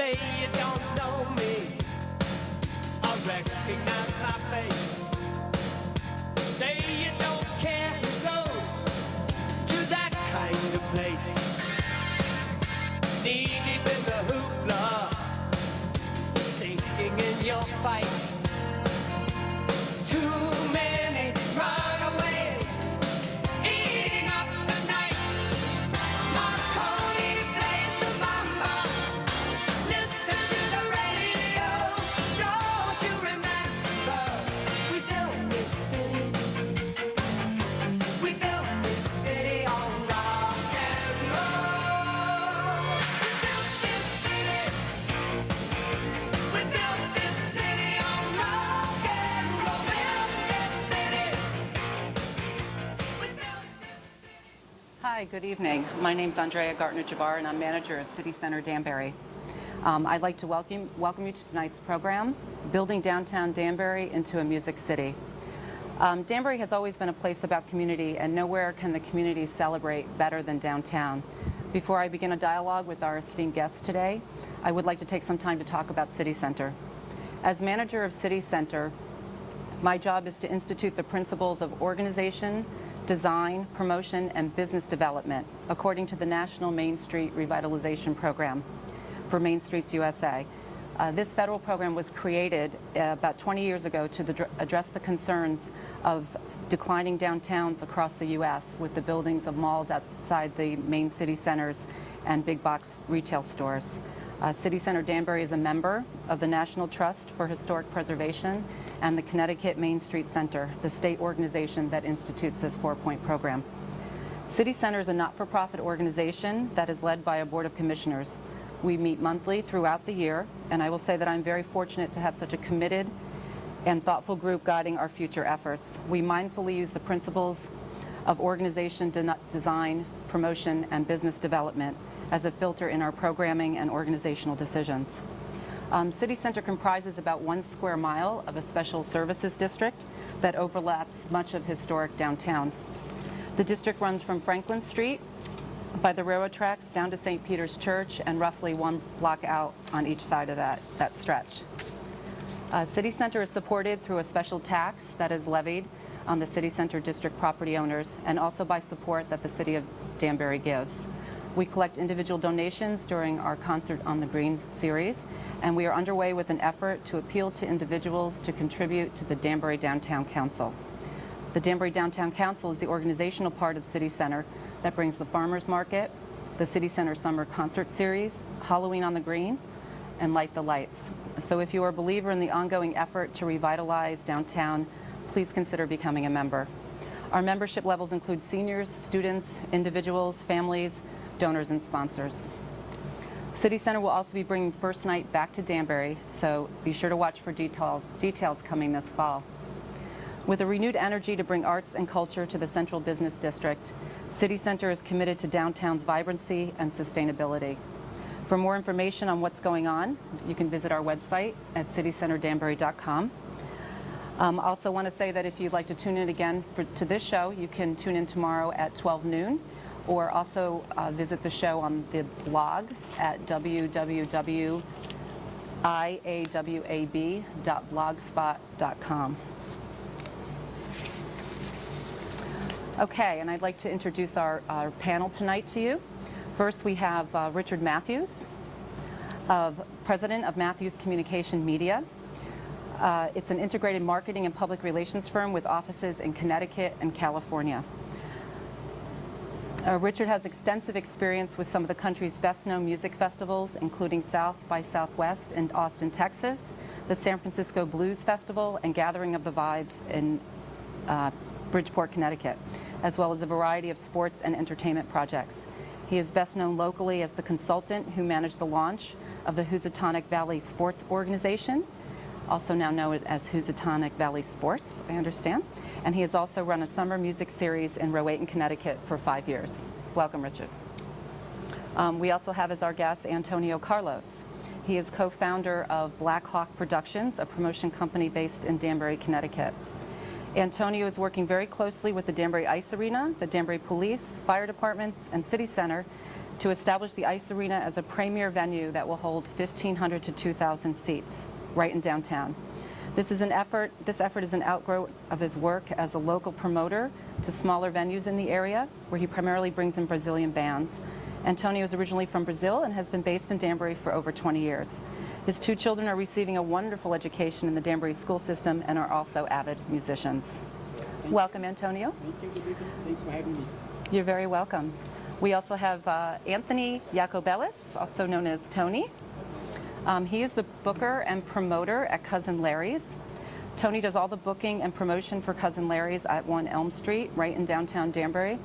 Say you don't know me, I recognize my face. Say you don't care who goes to that kind of place. Knee deep in the hoopla, sinking in your fight. Too many runaways eating up the night. Marconi plays the mama. Listen to the radio. Don't you remember? We built this city. We built this city on rock and roll. We built this city. We built this city on rock and roll. Built this city. We built this city. Hi, good evening. My name's Andrea Gartner-Jabbar, and I'm manager of City Center Danbury. I'd like to welcome you to tonight's program, Building Downtown Danbury into a Music City. Danbury has always been a place about community, and nowhere can the community celebrate better than downtown. Before I begin a dialogue with our esteemed guests today, I would like to take some time to talk about City Center. As manager of City Center, my job is to institute the principles of organization, design, promotion, and business development according to the National Main Street Revitalization Program for Main Streets USA. This federal program was created about 20 years ago to address the concerns of declining downtowns across the U.S. with the buildings of malls outside the main city centers and big box retail stores. City Center Danbury is a member of the National Trust for Historic Preservation and the Connecticut Main Street Center, the state organization that institutes this 4-point program. City Center is a not-for-profit organization that is led by a board of commissioners. We meet monthly throughout the year, and I will say that I'm very fortunate to have such a committed and thoughtful group guiding our future efforts. We mindfully use the principles of organization, design, promotion, and business development as a filter in our programming and organizational decisions. City Center comprises about 1 square mile of a special services district that overlaps much of historic downtown. The district runs from Franklin Street by the railroad tracks down to St. Peter's Church and roughly 1 block out on each side of that stretch. City Center is supported through a special tax that is levied on the City Center district property owners and also by support that the City of Danbury gives. We collect individual donations during our Concert on the Green series, and we are underway with an effort to appeal to individuals to contribute to the Danbury Downtown Council. The Danbury Downtown Council is the organizational part of City Center that brings the Farmers Market, the City Center Summer Concert Series, Halloween on the Green, and Light the Lights. So if you are a believer in the ongoing effort to revitalize downtown, please consider becoming a member. Our membership levels include seniors, students, individuals, families, donors, and sponsors. City Center will also be bringing First Night back to Danbury, so be sure to watch for details coming this fall. With a renewed energy to bring arts and culture to the Central Business District, City Center is committed to downtown's vibrancy and sustainability. For more information on what's going on, you can visit our website at citycenterdanbury.com. Also want to say that if you'd like to tune in again to this show, you can tune in tomorrow at 12 noon, or also visit the show on the blog at www.iawab.blogspot.com. Okay, and I'd like to introduce our panel tonight to you. First, we have Richard Matthews, President of Matthews Communication Media. It's an integrated marketing and public relations firm with offices in Connecticut and California. Richard has extensive experience with some of the country's best-known music festivals, including South by Southwest in Austin, Texas, the San Francisco Blues Festival, and Gathering of the Vibes in Bridgeport, Connecticut, as well as a variety of sports and entertainment projects. He is best known locally as the consultant who managed the launch of the Housatonic Valley Sports Organization, also now known as Housatonic Valley Sports, I understand. And he has also run a summer music series in Rowayton, Connecticut for 5 years. Welcome, Richard. We also have as our guest Antonio Carlos. He is co-founder of Black Hawk Productions, a promotion company based in Danbury, Connecticut. Antonio is working very closely with the Danbury Ice Arena, the Danbury Police, fire departments, and City Center to establish the Ice Arena as a premier venue that will hold 1,500 to 2,000 seats right in downtown. This effort is an outgrowth of his work as a local promoter to smaller venues in the area, where he primarily brings in Brazilian bands. Antonio is originally from Brazil and has been based in Danbury for over 20 years. His two children are receiving a wonderful education in the Danbury school system and are also avid musicians. Welcome, Antonio. Thank you. Thanks for having me. You're very welcome. We also have Anthony Jacobellis, also known as Tony. He is the booker and promoter at Cousin Larry's. Tony does all the booking and promotion for Cousin Larry's at 1 Elm Street, right in downtown Danbury.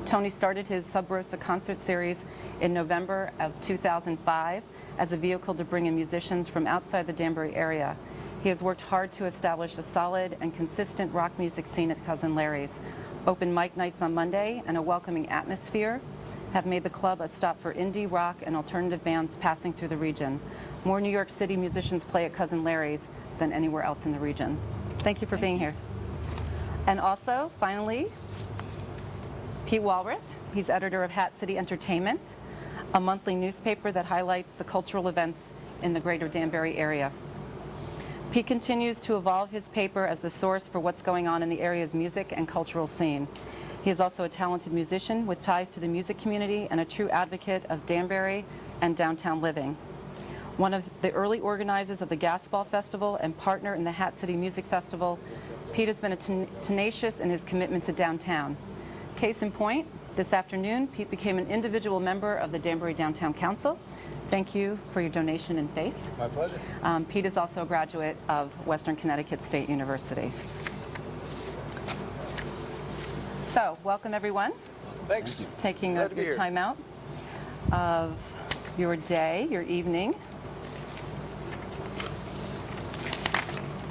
Tony started his Sub Rosa concert series in November of 2005 as a vehicle to bring in musicians from outside the Danbury area. He has worked hard to establish a solid and consistent rock music scene at Cousin Larry's. Open mic nights on Monday and a welcoming atmosphere have made the club a stop for indie rock and alternative bands passing through the region. More New York City musicians play at Cousin Larry's than anywhere else in the region. Thank you for being here. And also, finally, Pete Walrath. He's editor of Hat City Entertainment, a monthly newspaper that highlights the cultural events in the greater Danbury area. Pete continues to evolve his paper as the source for what's going on in the area's music and cultural scene. He is also a talented musician with ties to the music community and a true advocate of Danbury and downtown living. One of the early organizers of the Gasball Festival and partner in the Hat City Music Festival, Pete has been tenacious in his commitment to downtown. Case in point, this afternoon, Pete became an individual member of the Danbury Downtown Council. Thank you for your donation and faith. My pleasure. Pete is also a graduate of Western Connecticut State University. So, welcome everyone. Thanks. Taking Glad to be your here. time out of your day, your evening.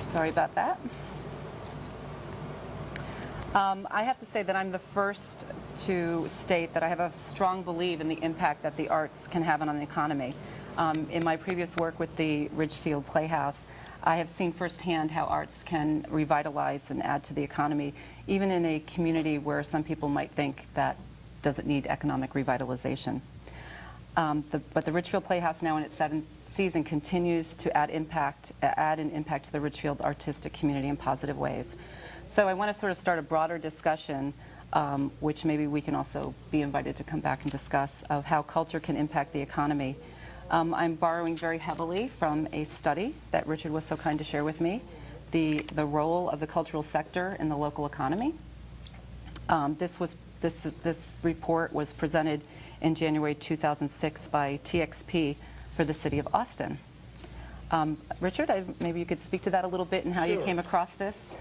Sorry about that. I have to say that I'm the first to state that I have a strong belief in the impact that the arts can have on the economy. In my previous work with the Ridgefield Playhouse, I have seen firsthand how arts can revitalize and add to the economy, even in a community where some people might think that doesn't need economic revitalization. But the Ridgefield Playhouse, now in its 7th season, continues to add an impact to the Ridgefield artistic community in positive ways. So I want to sort of start a broader discussion, which maybe we can also be invited to come back and discuss, of how culture can impact the economy. I'm borrowing very heavily from a study that Richard was so kind to share with me, the role of the cultural sector in the local economy. This report was presented in January 2006 by TXP for the city of Austin. Richard, maybe you could speak to that a little bit and how you came across this.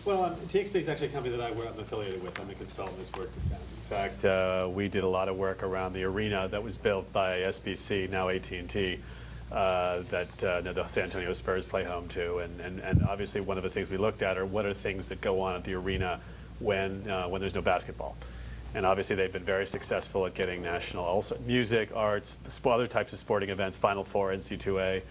Well, TXP is actually a company that I'm affiliated with. I'm a consultant that's worked with them. In fact, we did a lot of work around the arena that was built by SBC, now AT&T, that the San Antonio Spurs play home to. And obviously one of the things we looked at are what are things that go on at the arena when there's no basketball. And obviously they've been very successful at getting national, also music, arts, other types of sporting events, Final Four, NC2A.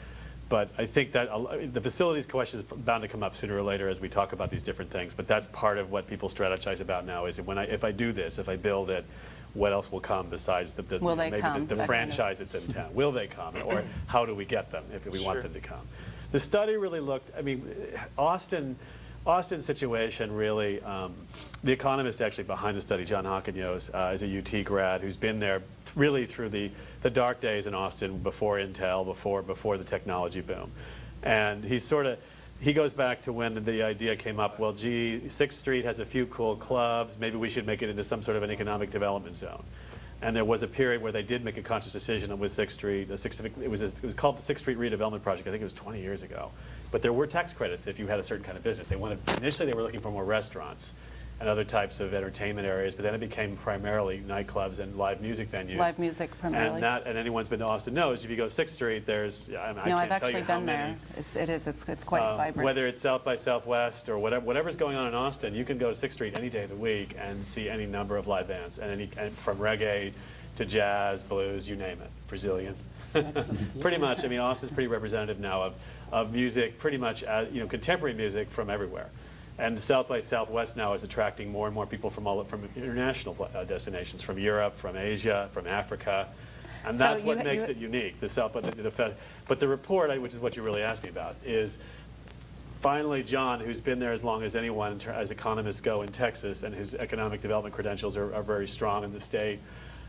But I think that the facilities question is bound to come up sooner or later as we talk about these different things. But that's part of what people strategize about now is if I do this, if I build it, what else will come besides the franchise that's in town? Will they come? Or how do we get them if we want them to come? The study really looked, I mean, Austin's situation really, the economist actually behind the study, John Hockenjos, is a UT grad who's been there really through the dark days in Austin before Intel, before the technology boom. And he goes back to when the idea came up, well, gee, 6th Street has a few cool clubs, maybe we should make it into some sort of an economic development zone. And there was a period where they did make a conscious decision with 6th Street. It was called the 6th Street Redevelopment Project. I think it was 20 years ago. But there were tax credits if you had a certain kind of business. Initially they were looking for more restaurants and other types of entertainment areas, but then it became primarily nightclubs and live music venues. Live music primarily. And anyone's been to Austin knows if you go 6th Street, there's I can't I've tell you actually how been many. there. It's quite vibrant. Whether it's South by Southwest or whatever's going on in Austin, you can go to 6th Street any day of the week and see any number of live bands, and from reggae to jazz, blues, you name it, Brazilian. Pretty much. I mean, Austin's pretty representative now of music, pretty much contemporary music from everywhere. And South by Southwest now is attracting more and more people from from international destinations, from Europe, from Asia, from Africa. And So that's what makes it unique. But the report, which is what you really asked me about, is finally John, who's been there as long as anyone as economists go in Texas and whose economic development credentials are very strong in the state,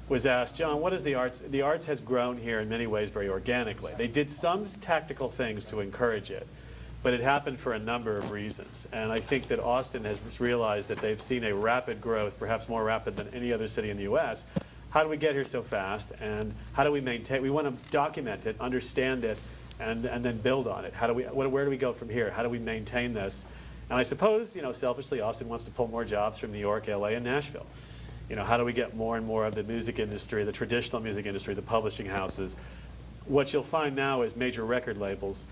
was asked, John, what is the arts? The arts has grown here in many ways very organically. They did some tactical things to encourage it, but it happened for a number of reasons. And I think that Austin has realized that they've seen a rapid growth, perhaps more rapid than any other city in the U.S. How do we get here so fast? And how do we maintain? We want to document it, understand it, and then build on it. How do we? Where do we go from here? How do we maintain this? And I suppose, selfishly, Austin wants to pull more jobs from New York, L.A., and Nashville. How do we get more and more of the music industry, the traditional music industry, the publishing houses? What you'll find now is major record labels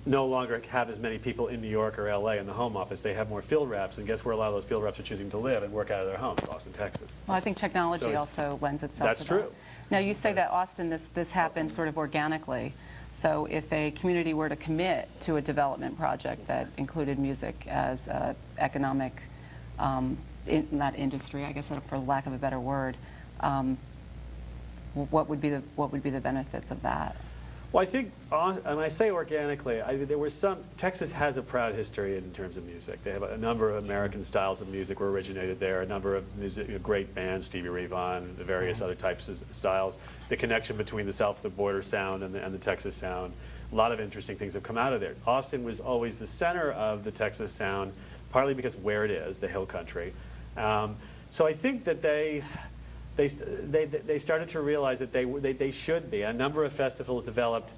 no longer have as many people in New York or LA in the home office. They have more field reps, and guess where a lot of those field reps are choosing to live and work out of their homes? Austin, Texas. Well, I think technology also lends itself to that. That's true. Now, you say that Austin, this happened sort of organically. So if a community were to commit to a development project that included music as an economic, not industry, I guess for lack of a better word, what would be the benefits of that? Well, I think, and I say organically, Texas has a proud history in terms of music. They have a number of American styles of music were originated there, a number of great bands, Stevie Ray Vaughan, the various other types of styles, the connection between the south of the border sound and the Texas sound. A lot of interesting things have come out of there. Austin was always the center of the Texas sound, partly because where it is, the hill country. So I think that they started to realize that they should be. A number of festivals developed.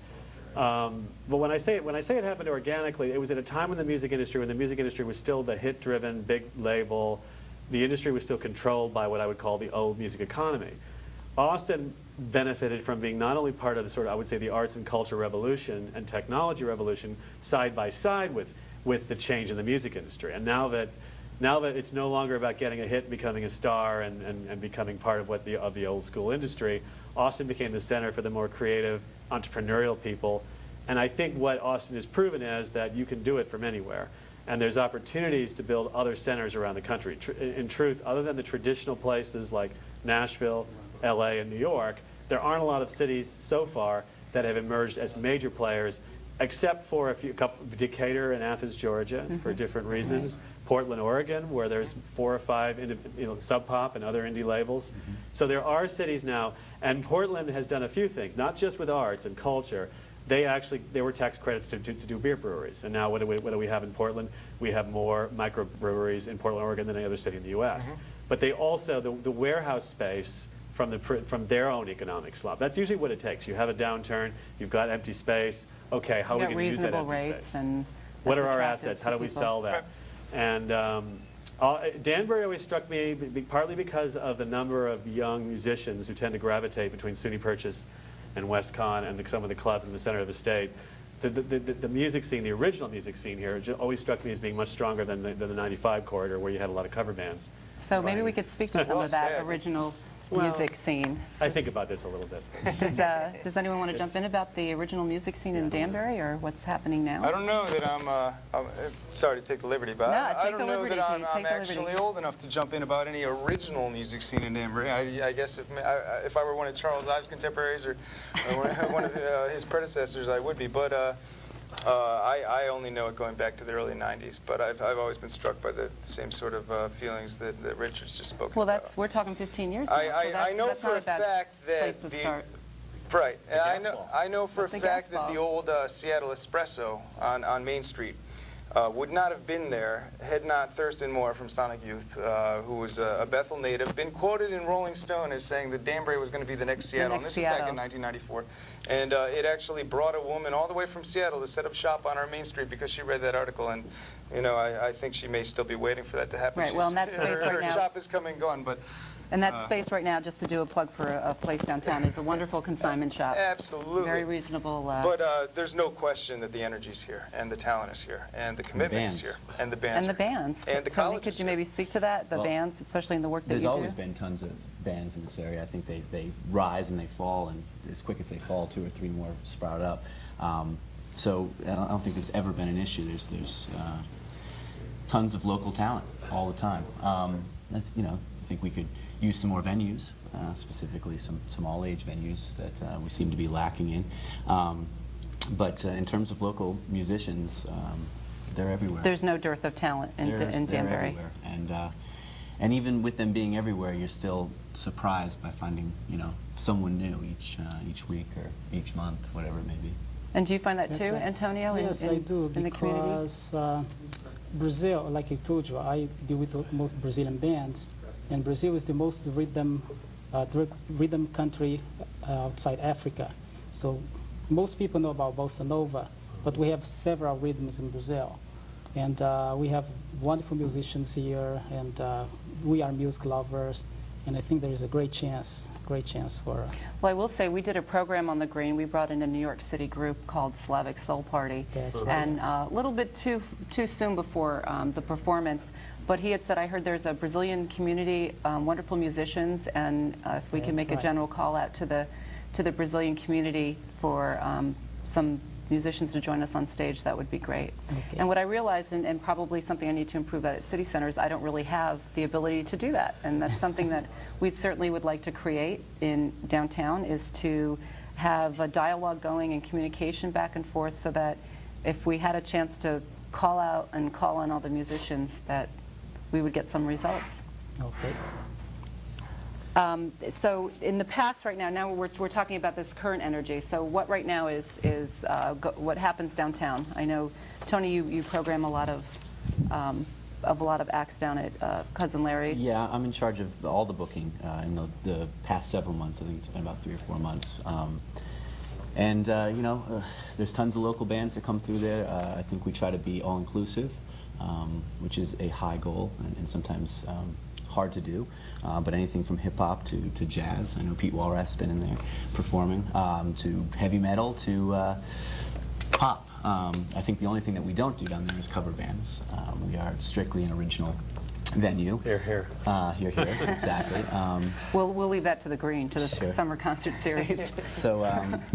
But when I say it happened organically, it was at a time when the music industry was still the hit-driven, big label. The industry was still controlled by what I would call the old music economy. Austin benefited from being not only part of the sort of, I would say, the arts and culture revolution and technology revolution side by side with the change in the music industry. And now that it's no longer about getting a hit, becoming a star, and becoming part of the old school industry, Austin became the center for the more creative, entrepreneurial people. And I think what Austin has proven is that you can do it from anywhere. And there's opportunities to build other centers around the country. In truth, other than the traditional places like Nashville, LA, and New York, there aren't a lot of cities so far that have emerged as major players, except for Decatur and Athens, Georgia, for different reasons. Portland, Oregon, where there's 4 or 5 Sub Pop and other indie labels. So there are cities now, and Portland has done a few things, not just with arts and culture. There were tax credits to do beer breweries, and now what do we have in Portland? We have more microbreweries in Portland, Oregon than any other city in the U.S. But they also, the warehouse space from their own economic slump. That's usually what it takes. You have a downturn, you've got empty space. Okay, how are we going to use that empty space? And what are our assets? How do we sell that? And Danbury always struck me partly because of the number of young musicians who tend to gravitate between SUNY Purchase and West Con and some of the clubs in the center of the state. The music scene, the original music scene here, always struck me as being much stronger than the 95 corridor, where you had a lot of cover bands. So maybe we could speak to some of that original music scene. I think about this a little bit. Does anyone want to jump in about the original music scene in Danbury, or what's happening now? I don't know that I'm sorry to take the liberty, but I don't know that I'm actually old enough to jump in about any original music scene in Danbury. I guess if I were one of Charles Ives' contemporaries or one of his predecessors, I would be. But I only know it going back to the early 90s, but I've always been struck by the same sort of feelings that Richard's just spoken about. We're talking 15 years ago. I know for a fact that right. I know for a fact that the old Seattle Espresso on Main Street would not have been there had not Thurston Moore from Sonic Youth, who was a Bethel native, been quoted in Rolling Stone as saying that Danbury was going to be the next Seattle. And this was back in 1994. And it actually brought a woman all the way from Seattle to set up shop on our Main Street because she read that article. And, I think she may still be waiting for that to happen. Right, well, in that space right now. Her shop is coming and gone, but... And that space right now, just to do a plug for a place downtown, is a wonderful consignment shop. Absolutely. Very reasonable. But there's no question that the energy's here, and the talent is here, and the commitment is here, and the bands. And the bands. And the Tony, colleges. could you maybe speak to that? The bands, especially in the work that you do. There's always been tons of bands in this area. I think they rise and they fall, and as quick as they fall, 2 or 3 more sprout up. So I don't think there's ever been an issue. There's tons of local talent all the time. You know, I think we could use some more venues, specifically some all-age venues that we seem to be lacking in. But in terms of local musicians, they're everywhere. There's no dearth of talent in Danbury. They're everywhere. And even with them being everywhere, you're still surprised by finding, you know, someone new each week or each month, whatever it may be. And do you find that too, Antonio? Yes, I do, in the community? because Brazil, like I told you, I deal with most Brazilian bands, and Brazil is the most rhythm country outside Africa. So most people know about bossa nova, but we have several rhythms in Brazil, and we have wonderful musicians here, and we are music lovers, and I think there is a great chance for... Well, I will say we did a program on the Green. We brought in a New York City group called Slavic Soul Party, and a little bit too soon before the performance, but he had said, I heard there's a Brazilian community, wonderful musicians, and if we can make a general call out to the Brazilian community for some musicians to join us on stage, that would be great. Okay. And what I realized, and probably something I need to improve at City Center, is I don't really have the ability to do that. And that's something that we certainly would like to create in downtown, is to have a dialogue going and communication back and forth, so that if we had a chance to call out and call on all the musicians, that we would get some results. Okay. So in the past, right now we're talking about this current energy. So what right now is what happens downtown? I know, Tony, you program a lot of acts down at Cousin Larry's. Yeah, I'm in charge of all the booking in the past several months. I think it's been about 3 or 4 months. And you know, there's tons of local bands that come through there. I think we try to be all-inclusive, which is a high goal, and sometimes hard to do, but anything from hip-hop to jazz. I know Pete Walrath's been in there performing, to heavy metal to pop. I think the only thing that we don't do down there is cover bands. We are strictly an original venue. Here, here. Here, exactly. We'll leave that to the Green, to the summer concert series. So,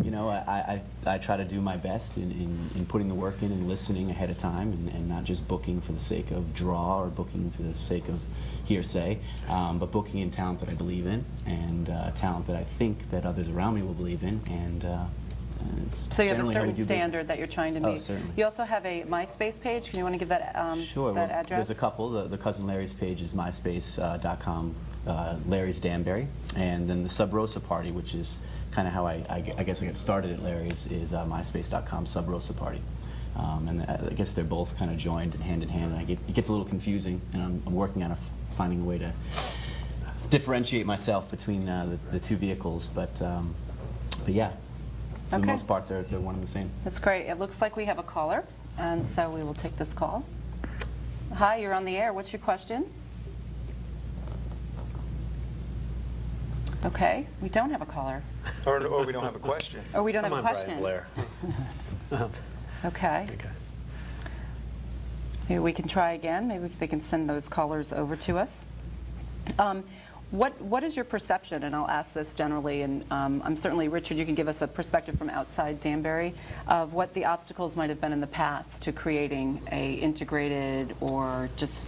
you know, I try to do my best in putting the work in and listening ahead of time, and not just booking for the sake of draw or booking for the sake of hearsay, but booking in talent that I believe in, and talent that I think that others around me will believe in, and so you have a certain standard that you're trying to meet. Oh, certainly. You also have a MySpace page. Can you want to give that, sure. that address? There's a couple. The Cousin Larry's page is myspace.com, Larry's Danbury, and then the Sub Rosa Party, which is kind of how I guess I got started at Larry's, is myspace.com Sub Rosa Party. And I guess they're both kind of joined and hand in hand, and it gets a little confusing, and I'm working on finding a way to differentiate myself between the two vehicles, but yeah. For the most part, they're one and the same. That's great. It looks like we have a caller, and so we will take this call. Hi, you're on the air. What's your question? Okay, we don't have a caller. Or we don't have a question. Or we don't have a question. Brian Blair. Okay. Maybe we can try again. Maybe they can send those callers over to us. What is your perception, and I'll ask this generally, and I'm certainly, Richard, you can give us a perspective from outside Danbury, of what the obstacles might have been in the past to creating a integrated or just,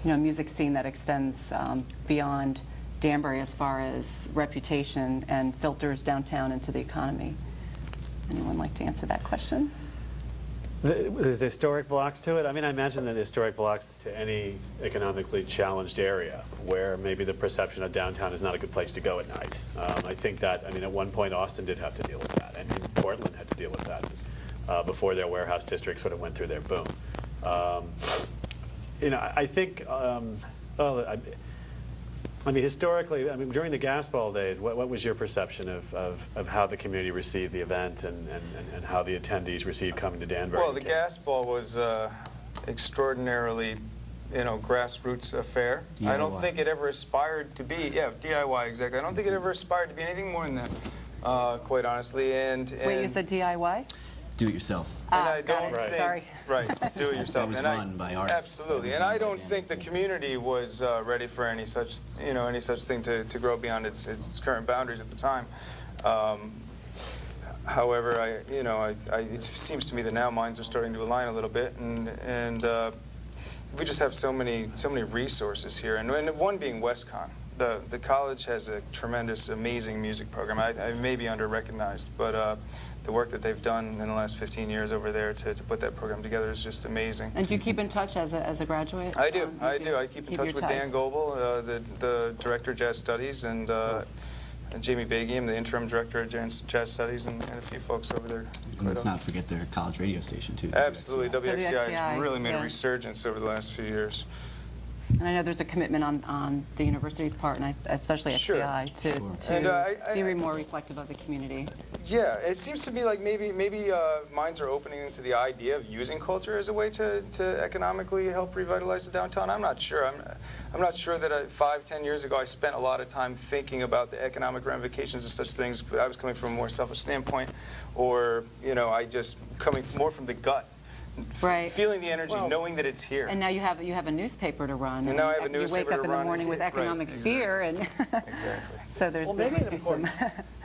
you know, music scene that extends beyond Danbury as far as reputation and filters downtown into the economy. Anyone like to answer that question? There's historic blocks to it. I mean, I imagine that historic blocks to any economically challenged area where maybe the perception of downtown is not a good place to go at night. I think that, I mean, at one point Austin did have to deal with that, and Portland had to deal with that before their warehouse district sort of went through their boom. You know, I think, I mean, historically, I mean, during the gas ball days, what was your perception of how the community received the event and how the attendees received coming to Danbury? Well, the gas ball was extraordinarily, you know, grassroots affair. DIY. I don't think it ever aspired to be, yeah, DIY, exactly. I don't think it ever aspired to be anything more than that, quite honestly. And wait, you said DIY? Do it yourself. And I don't think, sorry. Right, do it yourself. It was run by artists. Absolutely, and I don't think the community was ready for any such, you know, any such thing to grow beyond its current boundaries at the time. However, it seems to me that now minds are starting to align a little bit, and we just have so many resources here, and one being WestConn. The college has a tremendous, amazing music program. I may be under-recognized, but the work that they've done in the last 15 years over there to put that program together is just amazing. And do you keep in touch as a graduate? I do. I keep in touch with Dan Goebel, the director of Jazz Studies, and Jamie Bagiam, the interim director of Jazz Studies, and a few folks over there. And let's not forget their college radio station, too. Absolutely. WXCI has really made a resurgence over the last few years. And I know there's a commitment on the university's part, and especially XCI, to be more reflective of the community. Yeah, it seems to be like maybe minds are opening to the idea of using culture as a way to economically help revitalize the downtown. I'm not sure. I'm not sure that 5, 10 years ago I spent a lot of time thinking about the economic ramifications of such things. I was coming from a more selfish standpoint, or I just coming more from the gut. Right. Feeling the energy, knowing that it's here. And now you have a newspaper to run. And now I have a newspaper to run. You wake up in the morning with economic fear, and exactly. So there's maybe an important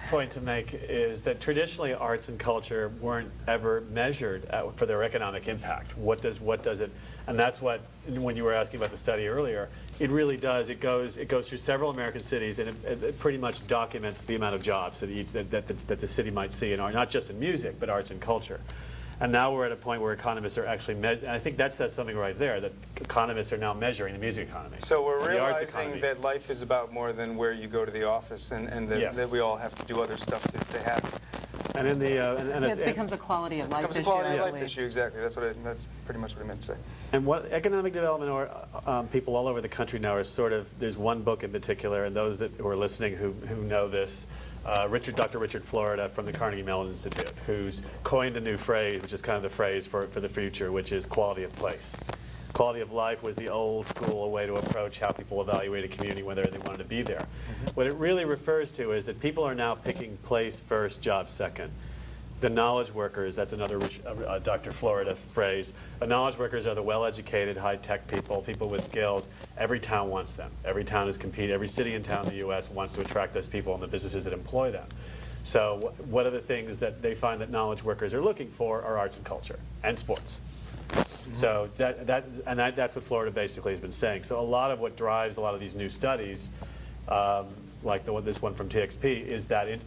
point to make is that traditionally arts and culture weren't ever measured for their economic impact. What does it? And that's what, when you were asking about the study earlier, it really does. It goes through several American cities, and it pretty much documents the amount of jobs that the city might see in art, not just in music, but arts and culture. And now we're at a point where economists are actually measuring. I think that says something right there, that economists are now measuring the music economy. So we're realizing that life is about more than where you go to the office, and that we all have to do other stuff to stay happy. And in the it becomes a quality of life issue. It becomes a quality of life issue, exactly. That's pretty much what I meant to say. And what economic development or people all over the country now are sort of, there's one book in particular, and those who are listening who know this, Dr. Richard Florida from the Carnegie Mellon Institute, who's coined a new phrase, which is kind of the phrase for the future, which is quality of place. Quality of life was the old school way to approach how people evaluate a community, whether they wanted to be there. What it really refers to is that people are now picking place first, job second. The knowledge workers, that's another Dr. Florida phrase. The knowledge workers are the well-educated, high-tech people with skills. Every town wants them. Every town is competing. Every city and town in the U.S. wants to attract those people and the businesses that employ them. So what are the things that they find that knowledge workers are looking for are arts and culture and sports. So that's what Florida basically has been saying. So a lot of what drives a lot of these new studies, like this one from TXP, is that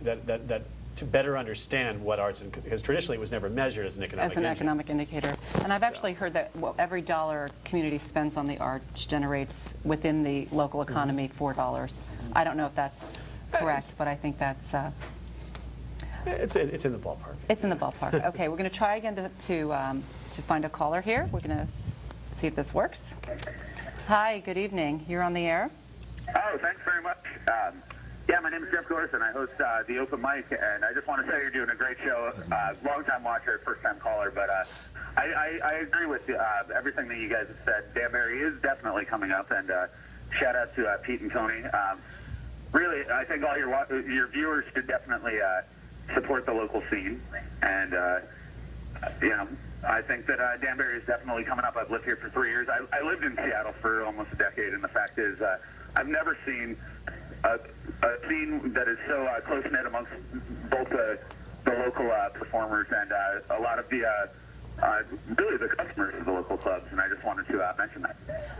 to better understand what arts, because traditionally it was never measured as an economic indicator. And I've actually heard that every dollar a community spends on the arts generates within the local economy $4. I don't know if that's correct, but I think that's... It's in the ballpark. It's in the ballpark. Okay, we're going to try again to find a caller here. We're going to see if this works. Hi, good evening. You're on the air. Oh, thanks very much. Yeah, my name is Jeff Gorson. I host the Open Mic, and I just want to say you're doing a great show. Long-time watcher, first-time caller, but I agree with everything that you guys have said. Danbury is definitely coming up, and shout out to Pete and Tony. Really, I think all your viewers should definitely support the local scene, and I think that Danbury is definitely coming up. I've lived here for 3 years. I lived in Seattle for almost a decade, and the fact is I've never seen a scene that is so close-knit amongst both the local performers and a lot of the really the customers of the local clubs, and I just wanted to mention that.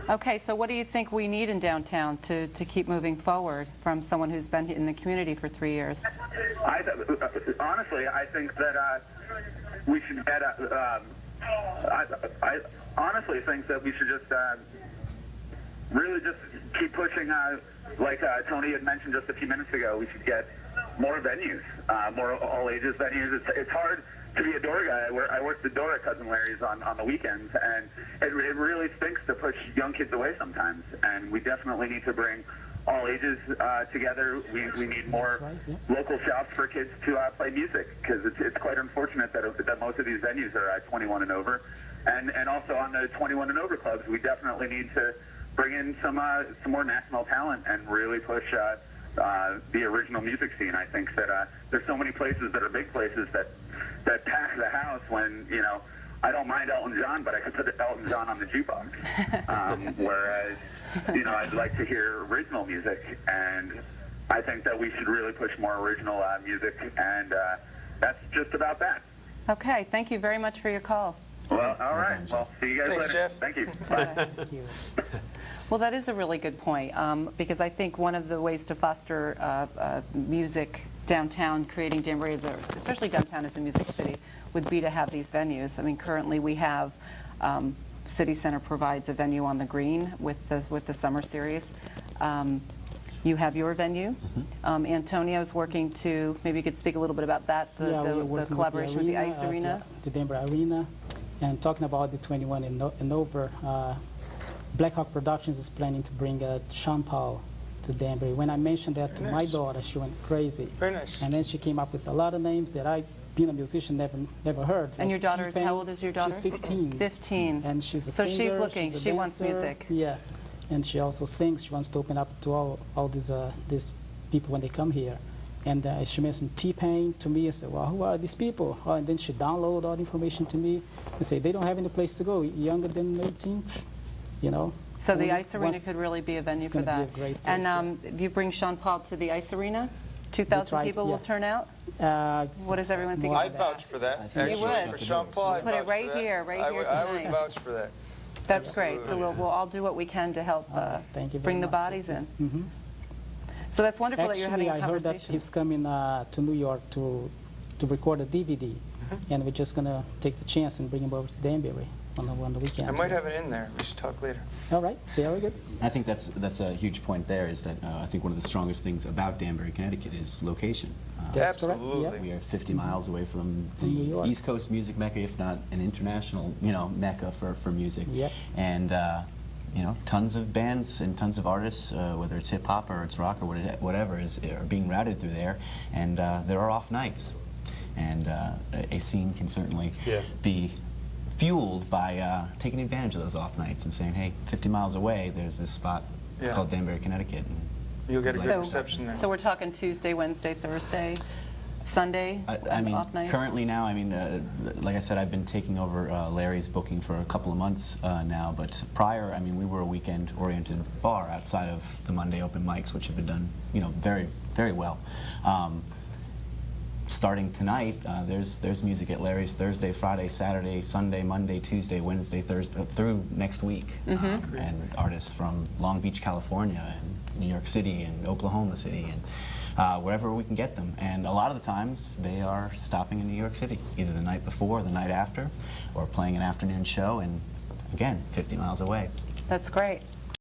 Okay, so what do you think we need in downtown to keep moving forward from someone who's been in the community for 3 years? Honestly, I think that we should get I honestly think that we should just really just keep pushing, like Tony had mentioned just a few minutes ago, we should get more venues, more all-ages venues. It's hard to be a door guy. I work the door at Cousin Larry's on the weekends, and it really stinks to push young kids away sometimes, and we definitely need to bring all ages together. We need more local shops for kids to play music, because it's quite unfortunate that most of these venues are 21 and over. And also on the 21 and over clubs, we definitely need to bring in some more national talent and really push the original music scene. I think that there's so many places that are big places that pack the house when, I don't mind Elton John, but I could put Elton John on the jukebox. Whereas, I'd like to hear original music, and I think that we should really push more original music and that's just about that. Okay, thank you very much for your call. Well, all right. Well, see you guys Thanks, later. Jeff. Thank you. Bye. Thank you. Well, that is a really good point, because I think one of the ways to foster music downtown, creating jamborees, especially downtown as a music city, would be to have these venues. I mean, currently we have City Center provides a venue on the green with the summer series. You have your venue. Antonio's working to, maybe you could speak a little bit about that, the collaboration with the Ice Arena. The Danbury Arena. And talking about the 21 and over, Blackhawk Productions is planning to bring Sean Paul to Danbury. When I mentioned that to my daughter, she went crazy. Very nice. And then she came up with a lot of names that I, being a musician, never heard. And like your daughter is, how old is your daughter? She's 15. 15. And she's a so singer. she's looking, she's a she wants dancer. music. Yeah. And she also sings. She wants to open up to all these people when they come here. And she mentioned T-Pain to me. I said, well, who are these people? Oh, and then she downloaded all the information to me and say, they don't have any place to go. Younger than 18, you know. So the Ice Arena could really be a venue for that. Be a great place, and if you bring Sean Paul to the Ice Arena, 2,000 people will turn out? What does everyone think? I'd vouch for that. You would? For Sean Paul, I'd Put it vouch right for that. here, right here I would tonight. vouch for that. That's great. So we'll all do what we can to help thank you very bring the much. bodies in. So that's wonderful that you're having a I heard that conversation. he's coming to New York to record a DVD, and we're just going to take the chance and bring him over to Danbury on the weekend. I might have it in there. We should talk later. All right, very good. I think that's a huge point there, is that I think one of the strongest things about Danbury, Connecticut is location. That's correct. Absolutely. Yep. We are 50 miles away from New the York. East Coast music mecca, if not an international, mecca for music. Yep. And tons of bands and tons of artists, whether it's hip hop or it's rock or whatever, are being routed through there. And there are off nights, and a scene can certainly be fueled by taking advantage of those off nights and saying, hey, 50 miles away, there's this spot called Danbury, Connecticut. And you'll get a good reception there. So we're talking Tuesday, Wednesday, Thursday, Sunday, I mean, off nights? currently now, like I said, I've been taking over Larry's booking for a couple of months now, but prior, we were a weekend-oriented bar outside of the Monday open mics, which have been done, very, very well. Starting tonight, there's music at Larry's Thursday, Friday, Saturday, Sunday, Monday, Tuesday, Wednesday, Thursday, through next week. And artists from Long Beach, California, and New York City, and Oklahoma City, and wherever we can get them. And a lot of the times, they are stopping in New York City, either the night before or the night after, or playing an afternoon show, and again, 50 miles away. That's great.